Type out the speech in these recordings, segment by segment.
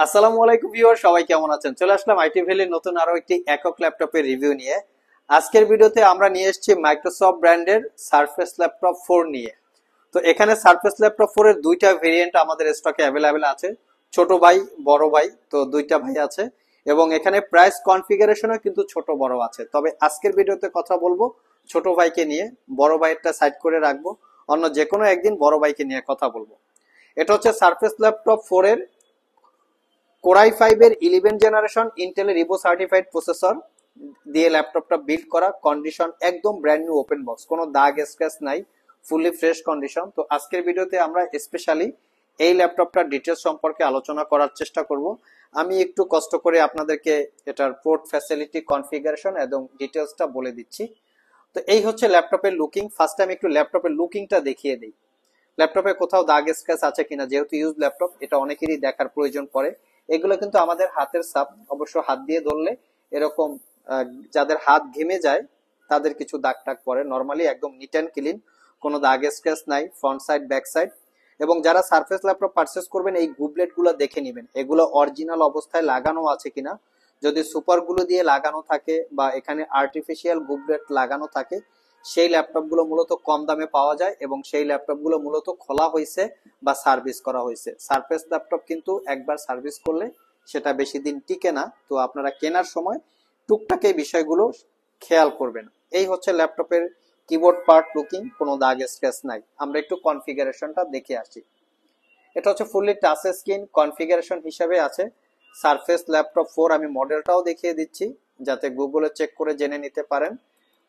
আসসালামু আলাইকুম ভিউয়ার, সবাই কেমন আছেন? চলে আসলাম আইটি ভ্যালির নতুন আরো একটি একক ল্যাপটপের রিভিউ নিয়ে। আজকের ভিডিওতে আমরা নিয়ে এসেছি মাইক্রোসফট ব্র্যান্ডের সারফেস ল্যাপটপ 4 নিয়ে। তো এখানে সারফেস ল্যাপটপ 4 এর দুইটা ভেরিয়েন্ট আমাদের স্টকে অ্যাভেলেবেল আছে। ছোট ভাই, বড় ভাই, তো দুইটা ভাই আছে। এবং এখানে প্রাইস কনফিগারেশনও কিন্তু ছোট বড় আছে। তবে আজকের ভিডিওতে কথা বলবো ছোট ভাইকে নিয়ে, বড় ভাইয়েরটা সাইড করে রাখবো। অন্য যে কোনো একদিন বড় ভাইকে নিয়ে কথা বলবো। এটা হচ্ছে সারফেস ল্যাপটপ 4 এর কোরাই 5 এর 11 জেনারেশন ইন্টেলের ইভো সার্টিফাইড প্রসেসর দিয়ে ল্যাপটপটা বিল্ড করা। কন্ডিশন একদম ব্র্যান্ড নিউ, ওপেন বক্স, কোনো দাগ স্ক্র্যাচ নাই, ফুললি ফ্রেশ কন্ডিশন। তো আজকের ভিডিওতে আমরা স্পেশালি এই ল্যাপটপটার ডিটেলস সম্পর্কে আলোচনা করার চেষ্টা করব। আমি একটু কষ্ট করে আপনাদেরকে এটার পোর্ট ফ্যাসিলিটি, কনফিগারেশন এবং ডিটেলসটা বলে দিচ্ছি। তো এই হচ্ছে ল্যাপটপের লুকিং। ফার্স্ট টাইম একটু ল্যাপটপের লুকিংটা দেখিয়ে দিই। ল্যাপটপে কোথাও দাগ স্ক্র্যাচ আছে কিনা, যেহেতু ইউজ ল্যাপটপ, এটা অনেকেরই দেখার প্রয়োজন পড়ে। এগুলো কিন্তু আমাদের হাতের ছাপ, অবশ্য হাত দিয়ে ধরলে এরকম যাদের হাত ঘেমে যায় তাদের কিছু দাগ টাগ পড়ে। নর্মালি একদম নিট অ্যান্ড ক্লিন, কোনো দাগ স্ক্র্যাচ নাই ফ্রন্ট সাইড ব্যাক সাইড। এবং যারা সারফেস ল্যাপটপ পারচেস করবেন এই গুবলেট গুলো দেখে নেবেন, এগুলো অরিজিনাল অবস্থায় লাগানো আছে কিনা। যদি সুপার গুলো দিয়ে লাগানো থাকে বা এখানে আর্টিফিশিয়াল গুবলেট লাগানো থাকে, সেই ল্যাপটপ গুলো মূলত কম দামে পাওয়া যায় এবং সেই ল্যাপটপ গুলো মূলত খোলা হয়েছে বা সার্ভিস করা হয়েছে। সারফেস ল্যাপটপ কিন্তু একবার সার্ভিস করলে সেটা বেশি দিন টিকে না। তো আপনারা কেনার সময় টুকটাক এই বিষয়গুলো খেয়াল করবেন। এই হচ্ছে ল্যাপটপের কিবোর্ড পার্ট লুকিং, কোনো দাগ স্ক্র্যাচ নাই। আমরা একটু কনফিগারেশনটা দেখে আসি। এটা হচ্ছে ফুললি টাচ স্ক্রিন কনফিগারেশন হিসেবে আছে সারফেস ল্যাপটপ 4। আমি মডেলটাও দেখিয়ে দিচ্ছি যাতে গুগলে চেক করে জেনে নিতে পারেন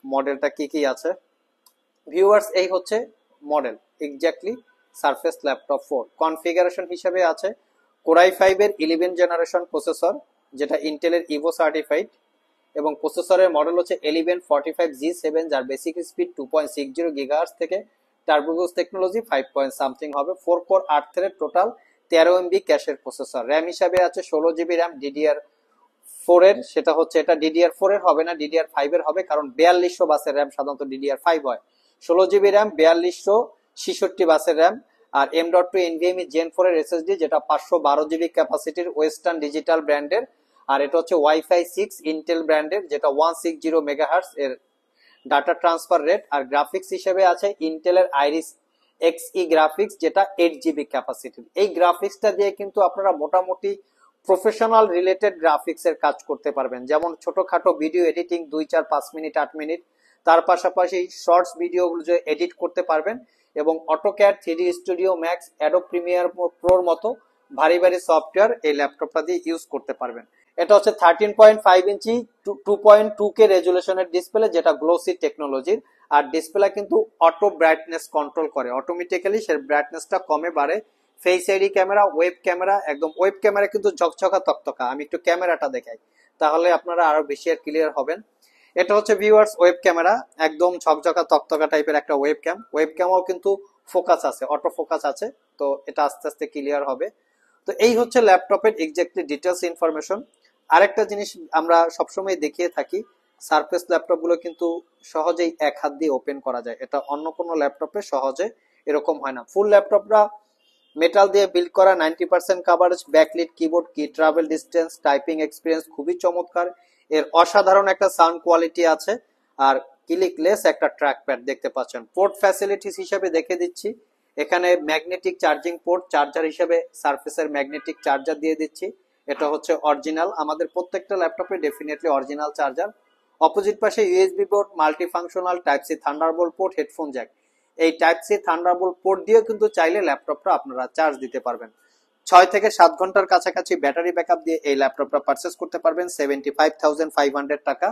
মডেলটা কি কি আছে। ভিউয়ার্স, এই হচ্ছে model exactly surface laptop 4। Configuration হিসেবে আছে কোরাই 5 এর 11 জেনারেশন প্রসেসর, যেটা ইন্টেলের ইভো সার্টিফাইড, এবং প্রসেসরের মডেল হচ্ছে 1145G7, যার বেসিক স্পিড 2.60 গিগাহার্টজ থেকে টার্বোবুস্ট টেকনোলজি 5 পয়েন্ট সামথিং হবে। 4 কোর 8 থ্রেড টোটাল 13 এমবি ক্যাশের প্রসেসর। র্যাম হিসাবে আছে 16 জিবি র্যাম DDR4 এর, সেটা হচ্ছে এটা DDR4 এর হবে না, DDR5 এর হবে, কারণ 4200 বাসের র্যাম সাধারণত DDR5 হয়। 16 জিবি র্যাম, 4266 বাসের র্যাম। আর M.2 NVMe Gen 4 এর SSD, যেটা 512 জিবি ক্যাপাসিটির ওয়েস্টার্ন ডিজিটাল ব্র্যান্ডের। আর এটা হচ্ছে ওয়াইফাই 6 ইন্টেল ব্র্যান্ডের, যেটা 160 মেগাহার্টজ এর ডাটা ট্রান্সফার রেট। আর গ্রাফিক্স হিসেবে আছে ইন্টেলের আইরিস XE গ্রাফিক্স, যেটা 8 জিবি ক্যাপাসিটির। এই গ্রাফিক্সটা দিয়ে কিন্তু আপনারা মোটামুটি প্রফেশনাল রিলেটেড গ্রাফিক্স এর কাজ করতে পারবেন, যেমন ছোটখাটো ভিডিও এডিটিং 2, 4, 5 মিনিট, 8 মিনিট। তার পাশাপাশি শর্টস ভিডিও গুলো এডিট করতে পারবেন এবং AutoCAD, 3D Studio Max, Adobe Premiere প্রোর মতো ভারী ভারী সফটওয়্যার এই ল্যাপটপটা দিয়ে ইউজ করতে পারবেন। এটা হচ্ছে 13.5 ইঞ্চি 2.2K রেজুলেশনের ডিসপ্লে, যেটা গ্লোসি টেকনোলজির। আর ডিসপ্লে কিন্তু অটো ব্রাইটনেস কন্ট্রোল করে, অটোমেটিক্যালি সে ব্রাইটনেসটা কমে বাড়ে। Face ID camera, web camera, একদম ওয়েব ক্যামেরা কিন্তু ঝকঝকা তকতকা। আমি একটু ক্যামেরাটা দেখাই, তাহলে আপনারা আরো বেশি আর ক্লিয়ার হবেন। এটা হচ্ছে ভিউয়ার্স ওয়েব ক্যামেরা, একদম ঝকঝকা তকতকা টাইপের একটা ওয়েব ক্যাম। ওয়েব ক্যামও কিন্তু ফোকাস আছে, অটো ফোকাস আছে, তো এটা আস্তে আস্তে ক্লিয়ার হবে। তো এই হচ্ছে ল্যাপটপের এক্স্যাক্টলি ডিটেলস ইনফরমেশন। আরেকটা জিনিস আমরা সবসময় দেখিয়ে থাকি, সারফেস ল্যাপটপ গুলো কিন্তু সহজেই এক হাত দিয়ে ওপেন করা যায়। এটা অন্য কোনো ল্যাপটপে সহজে এরকম হয় না। ফুল ল্যাপটপরা মেটাল দিয়ে বিল্ড করা, 90% কাভারেজ, ব্যাকলিট কিবোর্ড, কি ট্রাভেল ডিস্টেন্স, টাইপিং এক্সপিরিয়েন্স খুবই চমৎকার। এর অসাধারণ একটা সাউন্ড কোয়ালিটি আছে। আর ক্লিকলেস একটা ট্র্যাক প্যাড দেখতে পাচ্ছেন। পোর্ট ফ্যাসিলিটিস হিসেবে দেখে দিচ্ছি, এখানে ম্যাগনেটিক চার্জিং পোর্ট, চার্জার হিসেবে সারফেসের ম্যাগনেটিক চার্জার দিয়ে দিচ্ছি। এটা হচ্ছে অরিজিনাল, আমাদের প্রত্যেকটা ল্যাপটপে ডেফিনেটলি অরিজিনাল চার্জার। অপোজিট পাশে USB port, multi functional type C thunderbolt port, headphone jack. এই টাইপ সি থান্ডারবোল্ট পোর্ট দিয়েও কিন্তু চাইলে ল্যাপটপটা আপনারা চার্জ দিতে পারবেন। 6 থেকে 7 ঘন্টার কাছাকাছি ব্যাটারি ব্যাকআপ দিয়ে এই ল্যাপটপটা পারচেস করতে পারবেন 75,500 টাকা।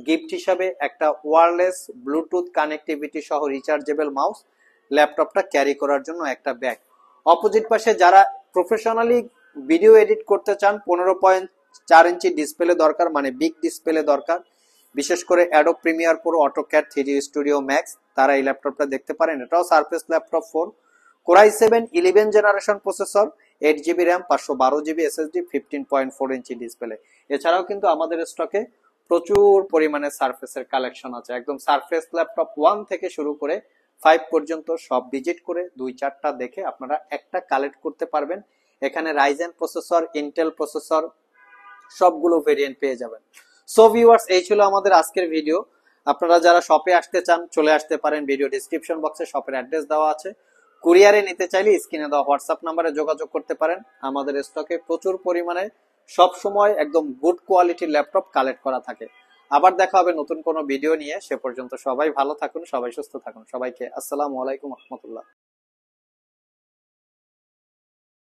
গিফট হিসাবে একটা ওয়্যারলেস ব্লুটুথ কানেক্টিভিটি সহ রিচার্জেবল মাউস, ল্যাপটপটা ক্যারি করার জন্য একটা ব্যাগ। অপোজিট পাশে যারা প্রফেশনালি ভিডিও এডিট করতে চান, 15.4 ইঞ্চি ডিসপ্লে দরকার, মানে বিগ ডিসপ্লে দরকার, বিশেষ করে Adobe Premiere Pro, AutoCAD, 3D Studio max, তারা এই ল্যাপটপটা দেখতে পারেন। এটাও surface laptop 4, core i 7 11 generation processor, 8 GB RAM, 512 GB SSD, 15.4 inch display. এছাড়াও কিন্তু আমাদের স্টকে প্রচুর পরিমাণে সারফেসের কালেকশন আছে। একদম সারফেস ল্যাপটপ 1 থেকে শুরু করে 5 পর্যন্ত সব ভিজিট করে 2-4টা দেখে আপনারা একটা কালেক্ট করতে পারবেন। এখানে রাইজেন প্রসেসর, ইন্টেল প্রসেসর সবগুলো ভেরিয়েন্ট পেয়ে যাবেন। সো ভিউয়ার্স, এই ছিল আমাদের আজকের ভিডিও। আপনারা যারা শপে আসতে চান চলে আসতে পারেন, ভিডিও ডিসক্রিপশন বক্সে শপের অ্যাড্রেস দেওয়া আছে। কুরিয়ারে নিতে চাইলে স্ক্রিনে দেওয়া হোয়াটসঅ্যাপ নাম্বারে যোগাযোগ করতে পারেন। আমাদের স্টকে প্রচুর পরিমাণে সব সময় একদম গুড কোয়ালিটির ল্যাপটপ কালেক্ট করা থাকে। আবার দেখা হবে নতুন কোনো ভিডিও নিয়ে। সে পর্যন্ত সবাই ভালো থাকুন, সবাই সুস্থ থাকুন। সবাইকে আসসালামু আলাইকুম রহমতুল্লাহ।